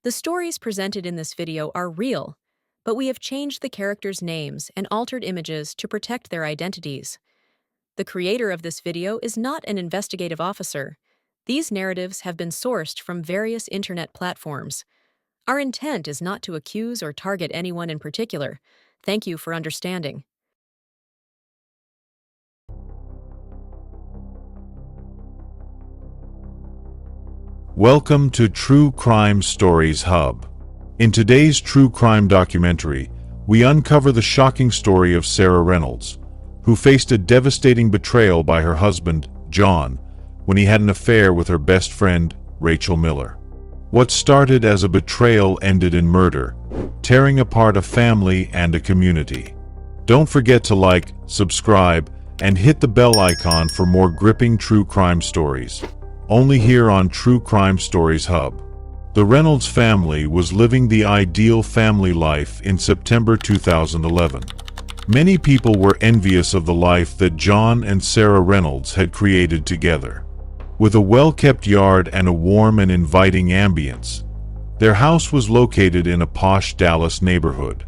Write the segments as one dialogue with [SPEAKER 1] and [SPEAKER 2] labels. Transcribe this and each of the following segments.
[SPEAKER 1] The stories presented in this video are real, but we have changed the characters' names and altered images to protect their identities. The creator of this video is not an investigative officer. These narratives have been sourced from various internet platforms. Our intent is not to accuse or target anyone in particular. Thank you for understanding.
[SPEAKER 2] Welcome to True Crime Stories Hub. In today's true crime documentary, we uncover the shocking story of Sarah Reynolds, who faced a devastating betrayal by her husband, John, when he had an affair with her best friend, Rachel Miller. What started as a betrayal ended in murder, tearing apart a family and a community. Don't forget to like, subscribe, and hit the bell icon for more gripping true crime stories. Only here on True Crime Stories Hub. The Reynolds family was living the ideal family life in September 2011. Many people were envious of the life that John and Sarah Reynolds had created together. With a well-kept yard and a warm and inviting ambience, their house was located in a posh Dallas neighborhood.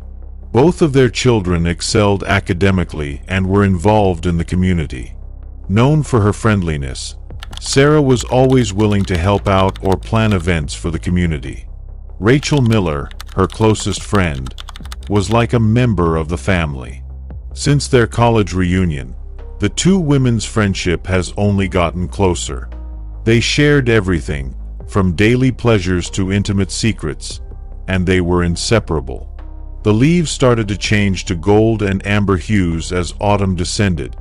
[SPEAKER 2] Both of their children excelled academically and were involved in the community. Known for her friendliness, Sarah was always willing to help out or plan events for the community. Rachel Miller, her closest friend, was like a member of the family. Since their college reunion, the two women's friendship has only gotten closer. They shared everything, from daily pleasures to intimate secrets, and they were inseparable. The leaves started to change to gold and amber hues as autumn descended,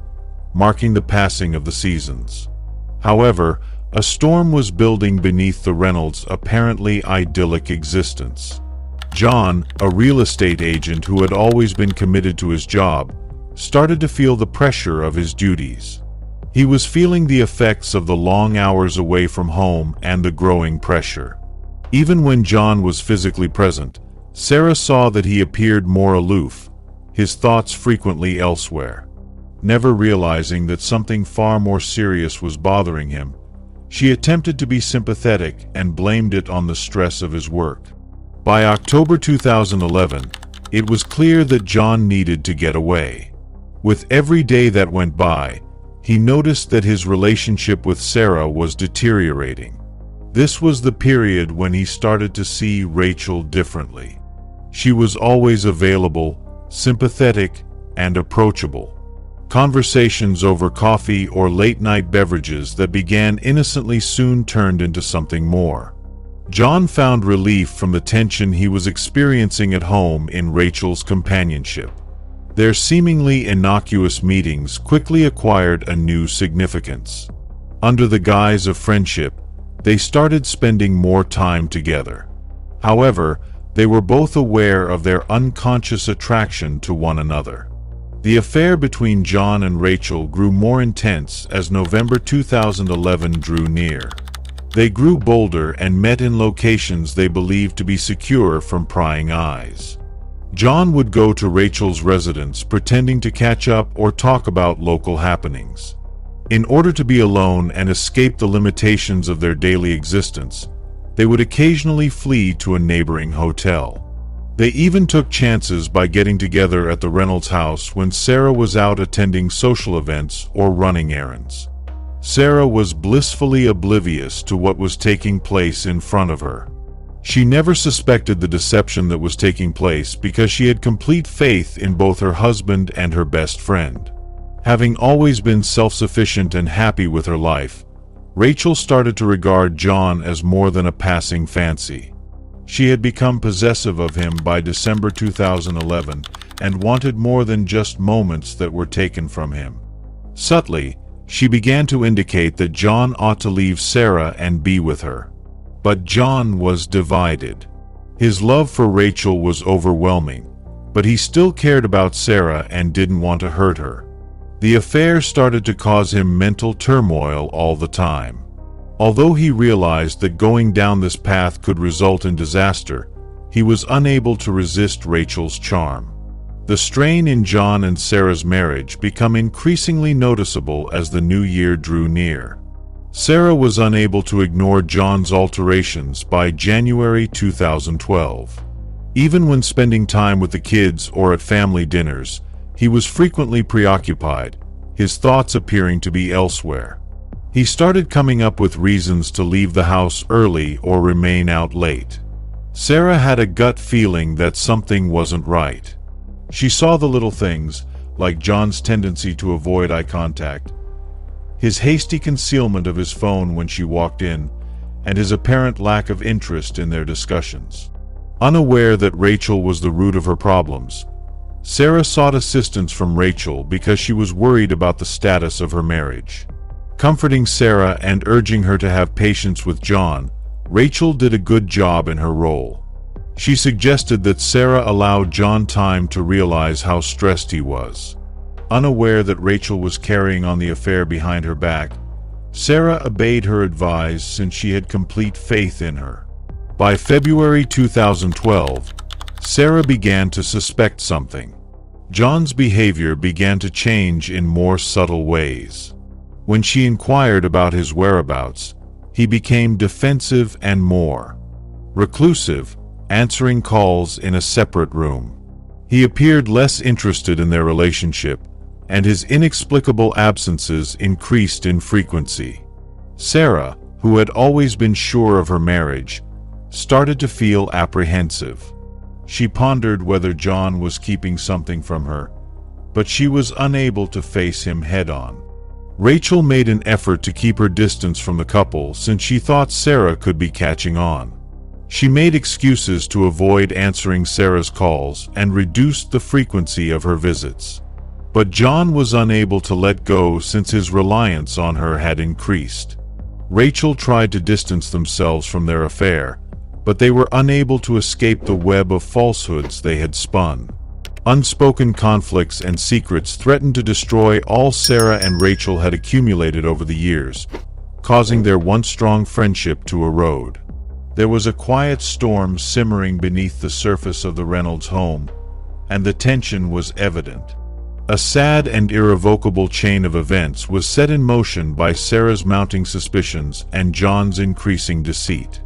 [SPEAKER 2] marking the passing of the seasons. However, a storm was building beneath the Reynolds' apparently idyllic existence. John, a real estate agent who had always been committed to his job, started to feel the pressure of his duties. He was feeling the effects of the long hours away from home and the growing pressure. Even when John was physically present, Sarah saw that he appeared more aloof, his thoughts frequently elsewhere. Never realizing that something far more serious was bothering him, she attempted to be sympathetic and blamed it on the stress of his work. By October 2011, it was clear that John needed to get away. With every day that went by, he noticed that his relationship with Sarah was deteriorating. This was the period when he started to see Rachel differently. She was always available, sympathetic, and approachable. Conversations over coffee or late-night beverages that began innocently soon turned into something more. John found relief from the tension he was experiencing at home in Rachel's companionship. Their seemingly innocuous meetings quickly acquired a new significance. Under the guise of friendship, they started spending more time together. However, they were both aware of their unconscious attraction to one another. The affair between John and Rachel grew more intense as November 2011 drew near. They grew bolder and met in locations they believed to be secure from prying eyes. John would go to Rachel's residence pretending to catch up or talk about local happenings. In order to be alone and escape the limitations of their daily existence, they would occasionally flee to a neighboring hotel. They even took chances by getting together at the Reynolds house when Sarah was out attending social events or running errands. Sarah was blissfully oblivious to what was taking place in front of her. She never suspected the deception that was taking place because she had complete faith in both her husband and her best friend. Having always been self-sufficient and happy with her life, Rachel started to regard John as more than a passing fancy. She had become possessive of him by December 2011 and wanted more than just moments that were taken from him. Subtly, she began to indicate that John ought to leave Sarah and be with her. But John was divided. His love for Rachel was overwhelming, but he still cared about Sarah and didn't want to hurt her. The affair started to cause him mental turmoil all the time. Although he realized that going down this path could result in disaster, he was unable to resist Rachel's charm. The strain in John and Sarah's marriage became increasingly noticeable as the new year drew near. Sarah was unable to ignore John's alterations by January 2012. Even when spending time with the kids or at family dinners, he was frequently preoccupied, his thoughts appearing to be elsewhere. He started coming up with reasons to leave the house early or remain out late. Sarah had a gut feeling that something wasn't right. She saw the little things, like John's tendency to avoid eye contact, his hasty concealment of his phone when she walked in, and his apparent lack of interest in their discussions. Unaware that Rachel was the root of her problems, Sarah sought assistance from Rachel because she was worried about the status of her marriage. Comforting Sarah and urging her to have patience with John, Rachel did a good job in her role. She suggested that Sarah allow John time to realize how stressed he was. Unaware that Rachel was carrying on the affair behind her back, Sarah obeyed her advice since she had complete faith in her. By February 2012, Sarah began to suspect something. John's behavior began to change in more subtle ways. When she inquired about his whereabouts, he became defensive and more reclusive, answering calls in a separate room. He appeared less interested in their relationship, and his inexplicable absences increased in frequency. Sarah, who had always been sure of her marriage, started to feel apprehensive. She pondered whether John was keeping something from her, but she was unable to face him head-on. Rachel made an effort to keep her distance from the couple since she thought Sarah could be catching on. She made excuses to avoid answering Sarah's calls and reduced the frequency of her visits. But John was unable to let go since his reliance on her had increased. Rachel tried to distance themselves from their affair, but they were unable to escape the web of falsehoods they had spun. Unspoken conflicts and secrets threatened to destroy all Sarah and Rachel had accumulated over the years, causing their once strong friendship to erode. There was a quiet storm simmering beneath the surface of the Reynolds home, and the tension was evident. A sad and irrevocable chain of events was set in motion by Sarah's mounting suspicions and John's increasing deceit.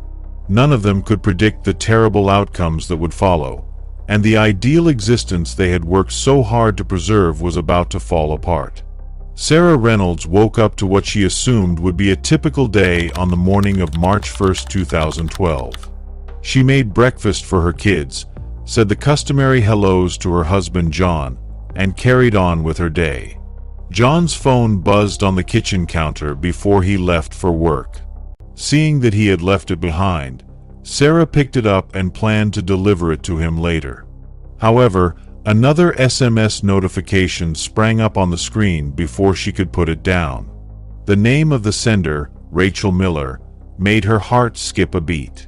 [SPEAKER 2] None of them could predict the terrible outcomes that would follow, and the ideal existence they had worked so hard to preserve was about to fall apart. Sarah Reynolds woke up to what she assumed would be a typical day on the morning of March 1, 2012. She made breakfast for her kids, said the customary hellos to her husband John, and carried on with her day. John's phone buzzed on the kitchen counter before he left for work. Seeing that he had left it behind, Sarah picked it up and planned to deliver it to him later. However, another SMS notification sprang up on the screen before she could put it down. The name of the sender, Rachel Miller, made her heart skip a beat.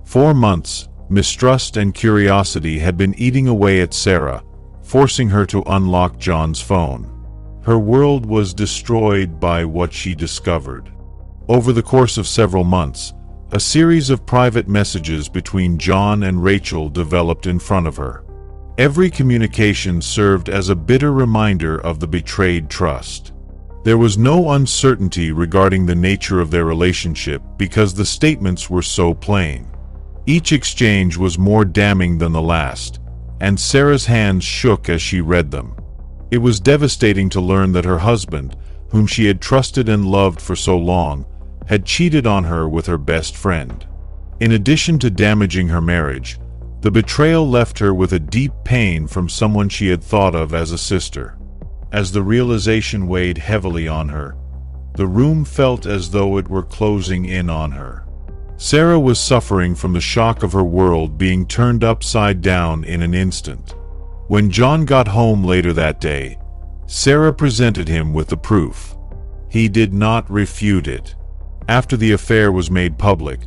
[SPEAKER 2] For months, mistrust and curiosity had been eating away at Sarah, forcing her to unlock John's phone. Her world was destroyed by what she discovered. Over the course of several months, a series of private messages between John and Rachel developed in front of her. Every communication served as a bitter reminder of the betrayed trust. There was no uncertainty regarding the nature of their relationship because the statements were so plain. Each exchange was more damning than the last, and Sarah's hands shook as she read them. It was devastating to learn that her husband, whom she had trusted and loved for so long, had cheated on her with her best friend. In addition to damaging her marriage, the betrayal left her with a deep pain from someone she had thought of as a sister. As the realization weighed heavily on her, the room felt as though it were closing in on her. Sarah was suffering from the shock of her world being turned upside down in an instant. When John got home later that day, Sarah presented him with the proof. He did not refute it. After the affair was made public,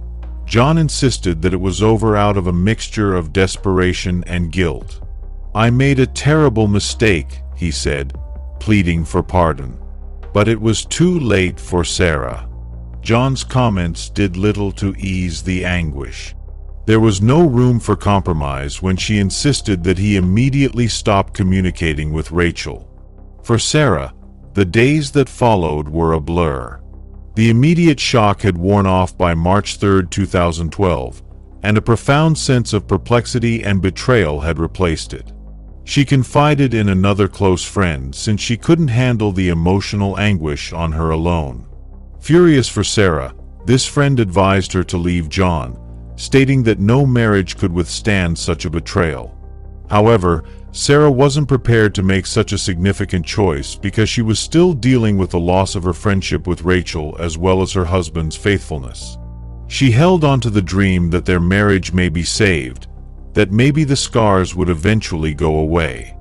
[SPEAKER 2] John insisted that it was over out of a mixture of desperation and guilt. "I made a terrible mistake," he said, pleading for pardon. But it was too late for Sarah. John's comments did little to ease the anguish. There was no room for compromise when she insisted that he immediately stop communicating with Rachel. For Sarah, the days that followed were a blur. The immediate shock had worn off by March 3, 2012, and a profound sense of perplexity and betrayal had replaced it. She confided in another close friend since she couldn't handle the emotional anguish on her alone. Furious for Sarah, this friend advised her to leave John, stating that no marriage could withstand such a betrayal. However, Sarah wasn't prepared to make such a significant choice because she was still dealing with the loss of her friendship with Rachel as well as her husband's faithfulness. She held on to the dream that their marriage may be saved, that maybe the scars would eventually go away.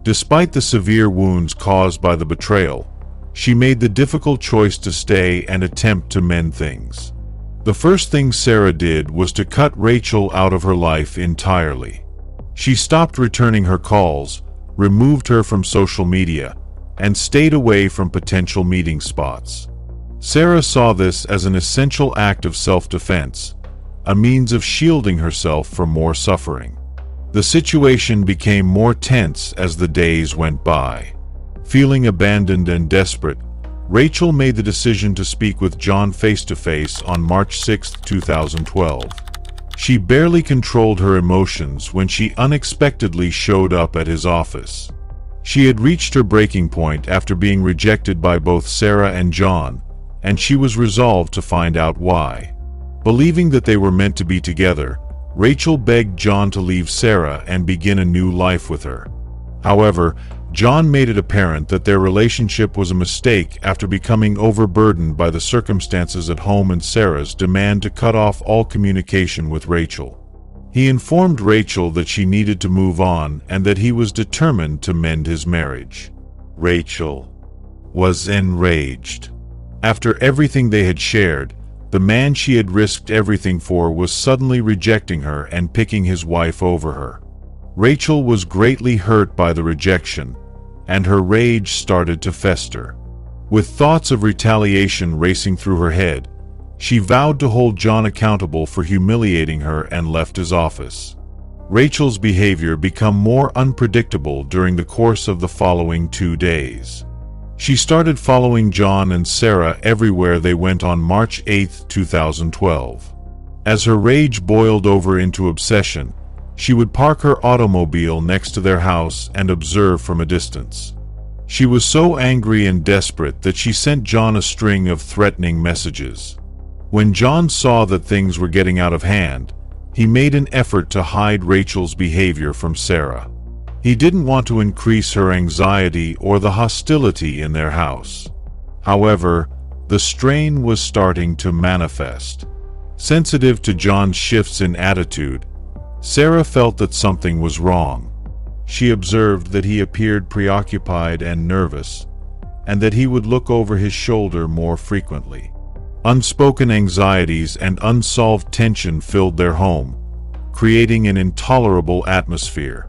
[SPEAKER 2] Despite the severe wounds caused by the betrayal, she made the difficult choice to stay and attempt to mend things. The first thing Sarah did was to cut Rachel out of her life entirely. She stopped returning her calls, removed her from social media, and stayed away from potential meeting spots. Sarah saw this as an essential act of self-defense, a means of shielding herself from more suffering. The situation became more tense as the days went by. Feeling abandoned and desperate, Rachel made the decision to speak with John face-to-face on March 6, 2012. She barely controlled her emotions when she unexpectedly showed up at his office. She had reached her breaking point after being rejected by both Sarah and John, and she was resolved to find out why. Believing that they were meant to be together, Rachel begged John to leave Sarah and begin a new life with her. However, John made it apparent that their relationship was a mistake after becoming overburdened by the circumstances at home and Sarah's demand to cut off all communication with Rachel. He informed Rachel that she needed to move on and that he was determined to mend his marriage. Rachel was enraged. After everything they had shared, the man she had risked everything for was suddenly rejecting her and picking his wife over her. Rachel was greatly hurt by the rejection, and her rage started to fester. With thoughts of retaliation racing through her head, she vowed to hold John accountable for humiliating her and left his office. Rachel's behavior became more unpredictable during the course of the following 2 days. She started following John and Sarah everywhere they went on March 8, 2012. As her rage boiled over into obsession, she would park her automobile next to their house and observe from a distance. She was so angry and desperate that she sent John a string of threatening messages. When John saw that things were getting out of hand, he made an effort to hide Rachel's behavior from Sarah. He didn't want to increase her anxiety or the hostility in their house. However, the strain was starting to manifest. Sensitive to John's shifts in attitude, Sarah felt that something was wrong. She observed that he appeared preoccupied and nervous, and that he would look over his shoulder more frequently. Unspoken anxieties and unsolved tension filled their home, creating an intolerable atmosphere.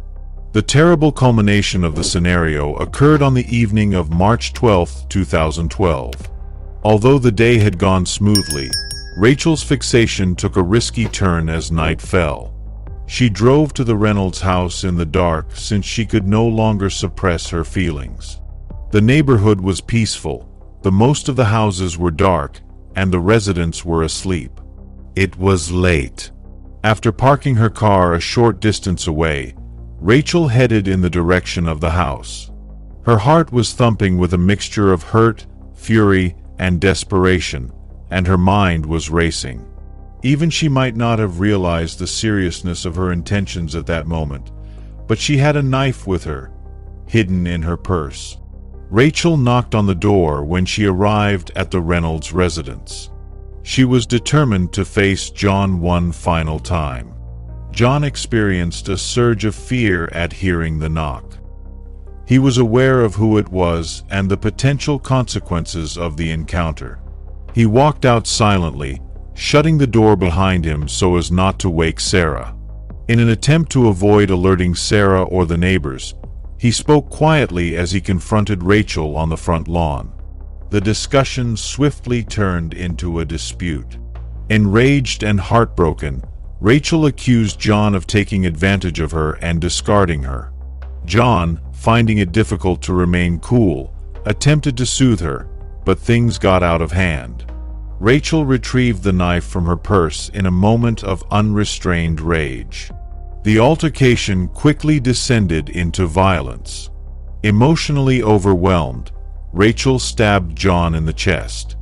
[SPEAKER 2] The terrible culmination of the scenario occurred on the evening of March 12, 2012. Although the day had gone smoothly, Rachel's fixation took a risky turn as night fell. She drove to the Reynolds house in the dark since she could no longer suppress her feelings. The neighborhood was peaceful, the most of the houses were dark, and the residents were asleep. It was late. After parking her car a short distance away, Rachel headed in the direction of the house. Her heart was thumping with a mixture of hurt, fury, and desperation, and her mind was racing. Even she might not have realized the seriousness of her intentions at that moment, but she had a knife with her, hidden in her purse. Rachel knocked on the door when she arrived at the Reynolds residence. She was determined to face John one final time. John experienced a surge of fear at hearing the knock. He was aware of who it was and the potential consequences of the encounter. He walked out silently, shutting the door behind him so as not to wake Sarah. In an attempt to avoid alerting Sarah or the neighbors, he spoke quietly as he confronted Rachel on the front lawn. The discussion swiftly turned into a dispute. Enraged and heartbroken, Rachel accused John of taking advantage of her and discarding her. John, finding it difficult to remain cool, attempted to soothe her, but things got out of hand. Rachel retrieved the knife from her purse in a moment of unrestrained rage. The altercation quickly descended into violence. Emotionally overwhelmed, Rachel stabbed John in the chest.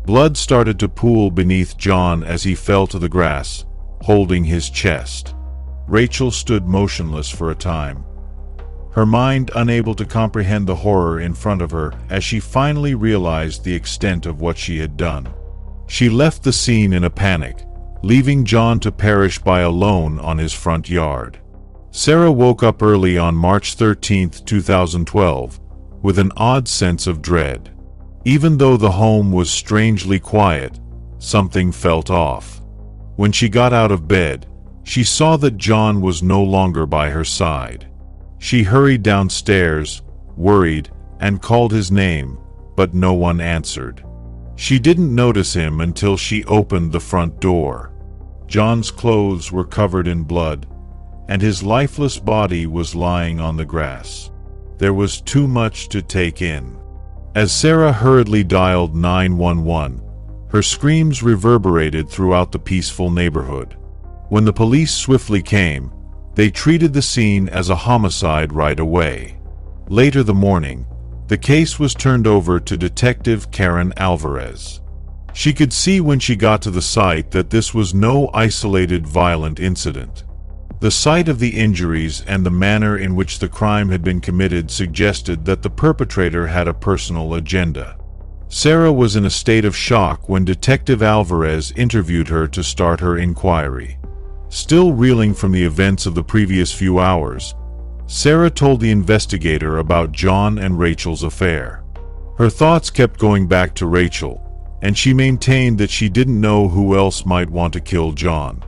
[SPEAKER 2] Blood started to pool beneath John as he fell to the grass, holding his chest. Rachel stood motionless for a time, her mind unable to comprehend the horror in front of her as she finally realized the extent of what she had done. She left the scene in a panic, leaving John to perish by alone on his front yard. Sarah woke up early on March 13, 2012, with an odd sense of dread. Even though the home was strangely quiet, something felt off. When she got out of bed, she saw that John was no longer by her side. She hurried downstairs, worried, and called his name, but no one answered. She didn't notice him until she opened the front door. John's clothes were covered in blood, and his lifeless body was lying on the grass. There was too much to take in. As Sarah hurriedly dialed 911, her screams reverberated throughout the peaceful neighborhood. When the police swiftly came, they treated the scene as a homicide right away. Later the morning, the case was turned over to Detective Karen Alvarez. She could see when she got to the site that this was no isolated violent incident. The sight of the injuries and the manner in which the crime had been committed suggested that the perpetrator had a personal agenda. Sarah was in a state of shock when Detective Alvarez interviewed her to start her inquiry. Still reeling from the events of the previous few hours, Sarah told the investigator about John and Rachel's affair. Her thoughts kept going back to Rachel, and she maintained that she didn't know who else might want to kill John.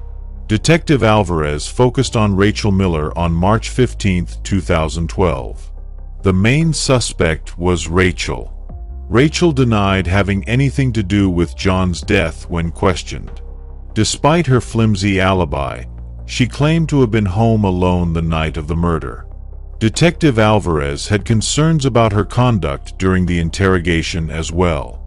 [SPEAKER 2] Detective Alvarez focused on Rachel Miller on March 15, 2012. The main suspect was Rachel. Rachel denied having anything to do with John's death when questioned. Despite her flimsy alibi, she claimed to have been home alone the night of the murder. Detective Alvarez had concerns about her conduct during the interrogation as well.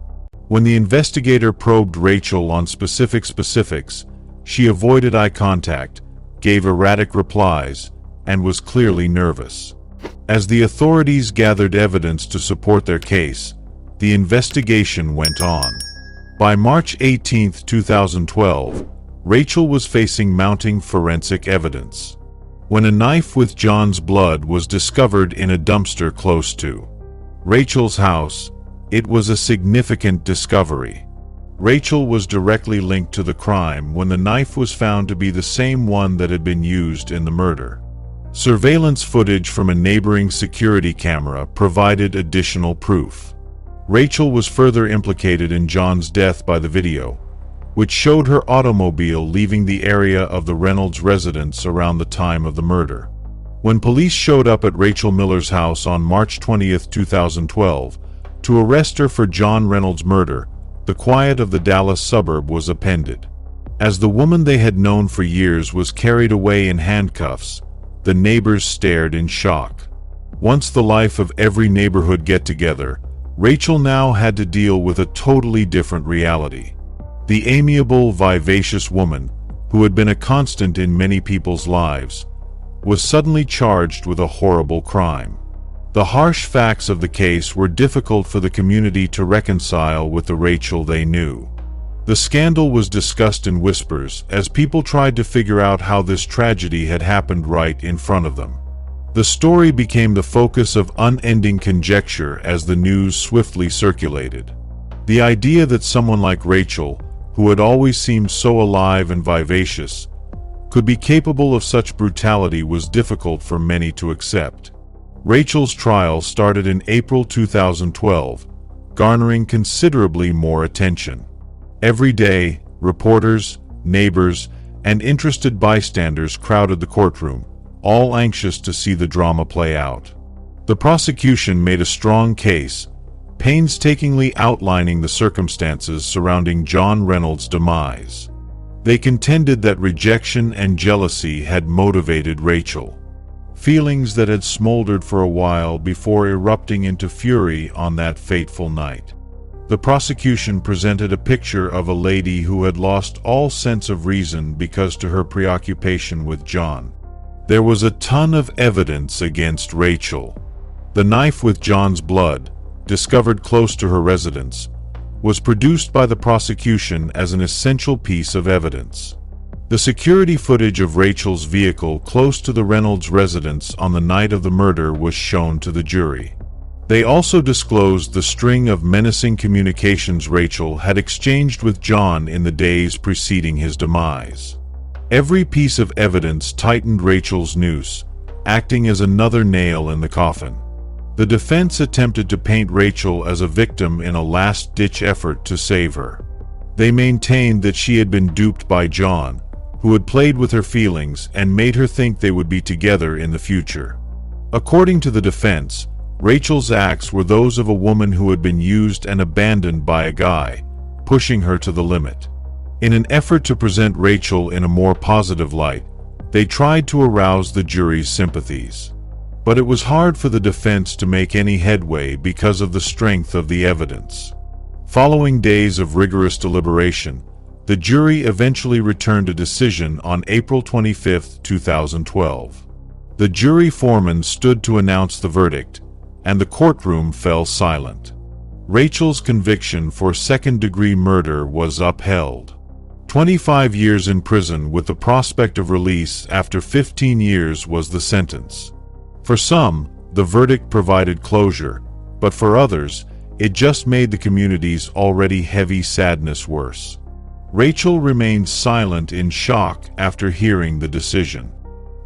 [SPEAKER 2] When the investigator probed Rachel on specifics, she avoided eye contact, gave erratic replies, and was clearly nervous. As the authorities gathered evidence to support their case, the investigation went on. By March 18, 2012, Rachel was facing mounting forensic evidence. When a knife with John's blood was discovered in a dumpster close to Rachel's house, it was a significant discovery. Rachel was directly linked to the crime when the knife was found to be the same one that had been used in the murder. Surveillance footage from a neighboring security camera provided additional proof. Rachel was further implicated in John's death by the video, which showed her automobile leaving the area of the Reynolds residence around the time of the murder. When police showed up at Rachel Miller's house on March 20, 2012, to arrest her for John Reynolds' murder, the quiet of the Dallas suburb was appended. As the woman they had known for years was carried away in handcuffs, the neighbors stared in shock. Once the life of every neighborhood get-together, Rachel now had to deal with a totally different reality. The amiable, vivacious woman, who had been a constant in many people's lives, was suddenly charged with a horrible crime. The harsh facts of the case were difficult for the community to reconcile with the Rachel they knew. The scandal was discussed in whispers as people tried to figure out how this tragedy had happened right in front of them. The story became the focus of unending conjecture as the news swiftly circulated. The idea that someone like Rachel, who had always seemed so alive and vivacious, could be capable of such brutality was difficult for many to accept. Rachel's trial started in April 2012, garnering considerably more attention. Every day, reporters, neighbors, and interested bystanders crowded the courtroom, all anxious to see the drama play out. The prosecution made a strong case, painstakingly outlining the circumstances surrounding John Reynolds' demise. They contended that rejection and jealousy had motivated Rachel, feelings that had smoldered for a while before erupting into fury on that fateful night. The prosecution presented a picture of a lady who had lost all sense of reason because of her preoccupation with John. There was a ton of evidence against Rachel. The knife with John's blood, discovered close to her residence, was produced by the prosecution as an essential piece of evidence. The security footage of Rachel's vehicle close to the Reynolds residence on the night of the murder was shown to the jury. They also disclosed the string of menacing communications Rachel had exchanged with John in the days preceding his demise. Every piece of evidence tightened Rachel's noose, acting as another nail in the coffin. The defense attempted to paint Rachel as a victim in a last-ditch effort to save her. They maintained that she had been duped by John, who had played with her feelings and made her think they would be together in the future. According to the defense, Rachel's acts were those of a woman who had been used and abandoned by a guy, pushing her to the limit. In an effort to present Rachel in a more positive light, they tried to arouse the jury's sympathies. But it was hard for the defense to make any headway because of the strength of the evidence. Following days of rigorous deliberation, the jury eventually returned a decision on April 25, 2012. The jury foreman stood to announce the verdict, and the courtroom fell silent. Rachel's conviction for second-degree murder was upheld. 25 years in prison with the prospect of release after 15 years was the sentence. For some, the verdict provided closure, but for others, it just made the community's already heavy sadness worse. Rachel remained silent in shock after hearing the decision.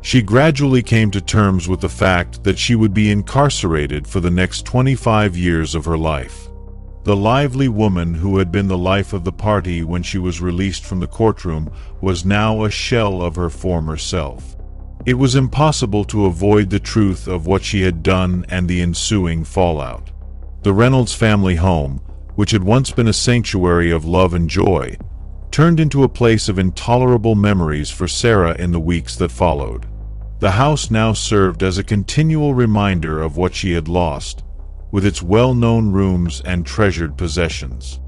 [SPEAKER 2] She gradually came to terms with the fact that she would be incarcerated for the next 25 years of her life. The lively woman who had been the life of the party when she was released from the courtroom was now a shell of her former self. It was impossible to avoid the truth of what she had done and the ensuing fallout. The Reynolds family home, which had once been a sanctuary of love and joy, turned into a place of intolerable memories for Sarah in the weeks that followed. The house now served as a continual reminder of what she had lost, with its well-known rooms and treasured possessions.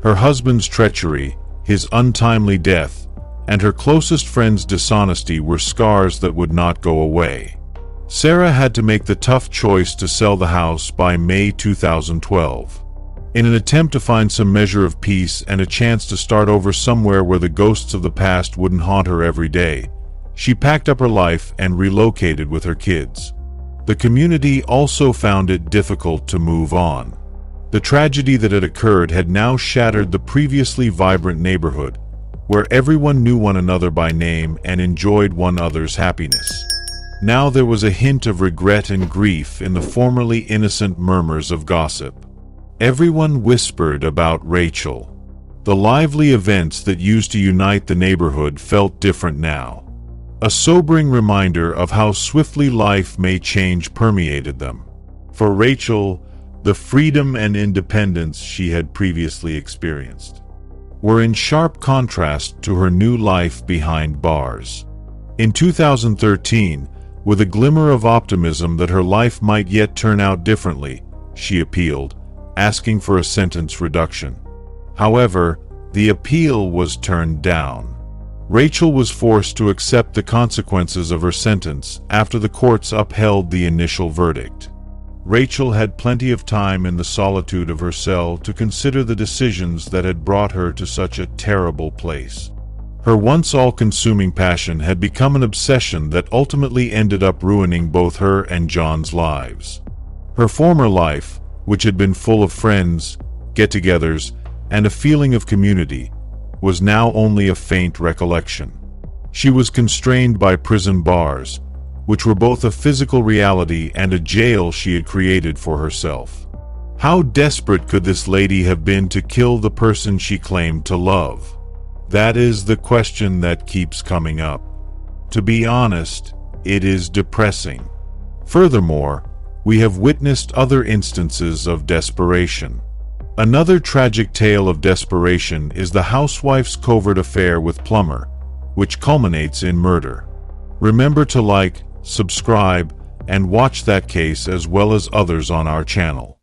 [SPEAKER 2] Her husband's treachery, his untimely death, and her closest friend's dishonesty were scars that would not go away. Sarah had to make the tough choice to sell the house by May 2012. In an attempt to find some measure of peace and a chance to start over somewhere where the ghosts of the past wouldn't haunt her every day, she packed up her life and relocated with her kids. The community also found it difficult to move on. The tragedy that had occurred had now shattered the previously vibrant neighborhood, where everyone knew one another by name and enjoyed one another's happiness. Now there was a hint of regret and grief in the formerly innocent murmurs of gossip. Everyone whispered about Rachel. The lively events that used to unite the neighborhood felt different now. A sobering reminder of how swiftly life may change permeated them. For Rachel, the freedom and independence she had previously experienced were in sharp contrast to her new life behind bars. In 2013, with a glimmer of optimism that her life might yet turn out differently, she appealed, asking for a sentence reduction. However, the appeal was turned down. Rachel was forced to accept the consequences of her sentence after the courts upheld the initial verdict. Rachel had plenty of time in the solitude of her cell to consider the decisions that had brought her to such a terrible place. Her once all-consuming passion had become an obsession that ultimately ended up ruining both her and John's lives. Her former life, which had been full of friends, get-togethers, and a feeling of community, was now only a faint recollection. She was constrained by prison bars, which were both a physical reality and a jail she had created for herself. How desperate could this lady have been to kill the person she claimed to love? That is the question that keeps coming up. To be honest, it is depressing. Furthermore, we have witnessed other instances of desperation. Another tragic tale of desperation is the housewife's covert affair with Plummer, which culminates in murder. Remember to like, subscribe, and watch that case as well as others on our channel.